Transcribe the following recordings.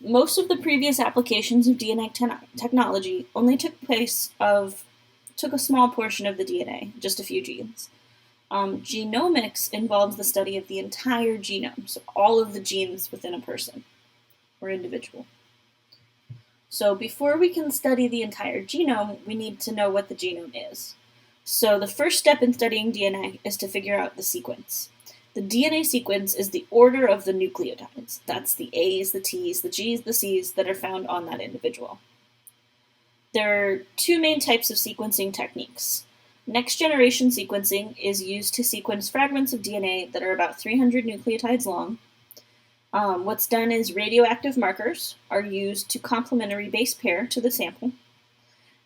Most of the previous applications of DNA technology only took a small portion of the DNA, just a few genes. Genomics involves the study of the entire genome, so all of the genes within a person or individual. So before we can study the entire genome, we need to know what the genome is. So the first step in studying DNA is to figure out the sequence. The DNA sequence is the order of the nucleotides. That's the A's, the T's, the G's, the C's that are found on that individual. There are two main types of sequencing techniques. Next-generation sequencing is used to sequence fragments of DNA that are about 300 nucleotides long. What's done is radioactive markers are used to complementary base pair to the sample.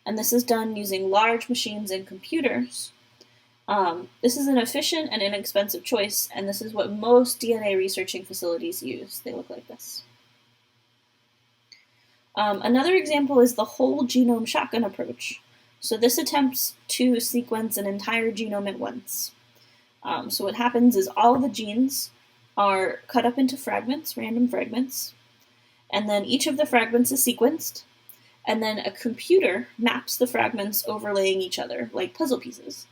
And this is done using large machines and computers. This is an efficient and inexpensive choice, and this is what most DNA researching facilities use. They look like this. Another example is the whole genome shotgun approach. So this attempts to sequence an entire genome at once. So what happens is all the genes are cut up into fragments, random fragments, and then each of the fragments is sequenced, and then a computer maps the fragments overlaying each other like puzzle pieces,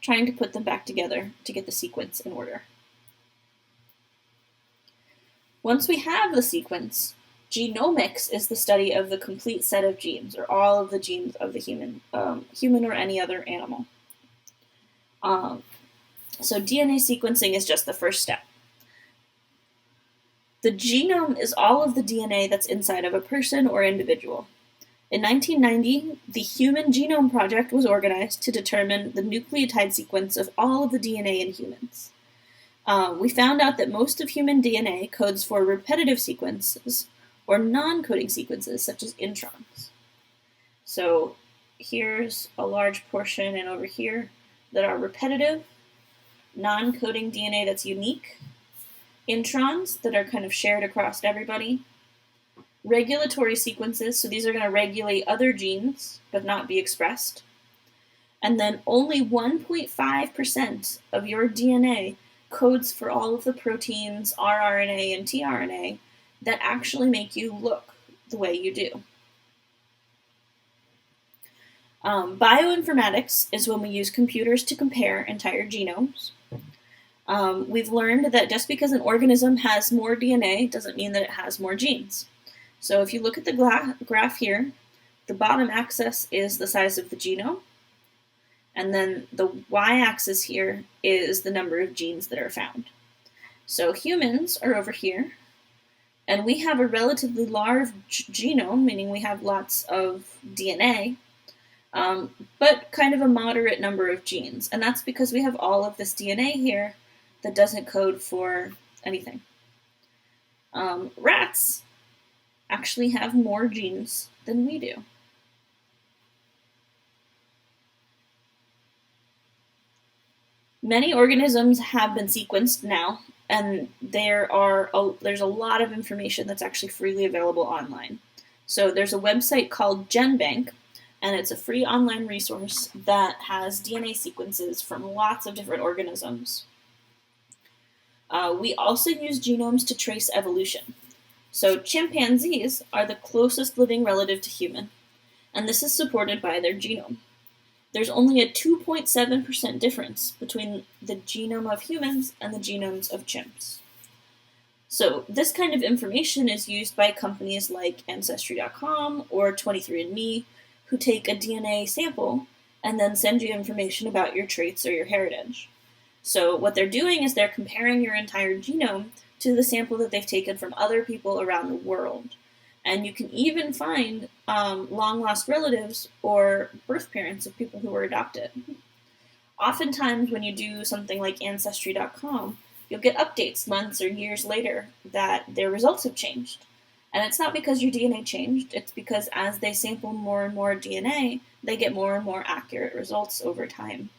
trying to put them back together to get the sequence in order. Once we have the sequence, genomics is the study of the complete set of genes, or all of the genes of the human or any other animal. So DNA sequencing is just the first step. The genome is all of the DNA that's inside of a person or individual. In 1990, the Human Genome Project was organized to determine the nucleotide sequence of all of the DNA in humans. We found out that most of human DNA codes for repetitive sequences, or non-coding sequences, such as introns. So here's a large portion, and over here, that are repetitive, non-coding DNA that's unique, introns that are kind of shared across everybody, regulatory sequences, so these are going to regulate other genes but not be expressed, and then only 1.5% of your DNA codes for all of the proteins, rRNA, and tRNA that actually make you look the way you do. Bioinformatics is when we use computers to compare entire genomes. We've learned that just because an organism has more DNA doesn't mean that it has more genes. So if you look at the graph here, the bottom axis is the size of the genome, and then the y-axis here is the number of genes that are found. So humans are over here, and we have a relatively large genome, meaning we have lots of DNA, but kind of a moderate number of genes. And that's because we have all of this DNA here that doesn't code for anything. Rats actually have more genes than we do. Many organisms have been sequenced now, and there's a lot of information that's actually freely available online. So there's a website called GenBank, and it's a free online resource that has DNA sequences from lots of different organisms. We also use genomes to trace evolution. So chimpanzees are the closest living relative to human, and this is supported by their genome. There's only a 2.7% difference between the genome of humans and the genomes of chimps. So this kind of information is used by companies like Ancestry.com or 23andMe, who take a DNA sample and then send you information about your traits or your heritage. So what they're doing is they're comparing your entire genome to the sample that they've taken from other people around the world. And you can even find long-lost relatives or birth parents of people who were adopted. Oftentimes when you do something like Ancestry.com, you'll get updates months or years later that their results have changed. And it's not because your DNA changed, it's because as they sample more and more DNA, they get more and more accurate results over time.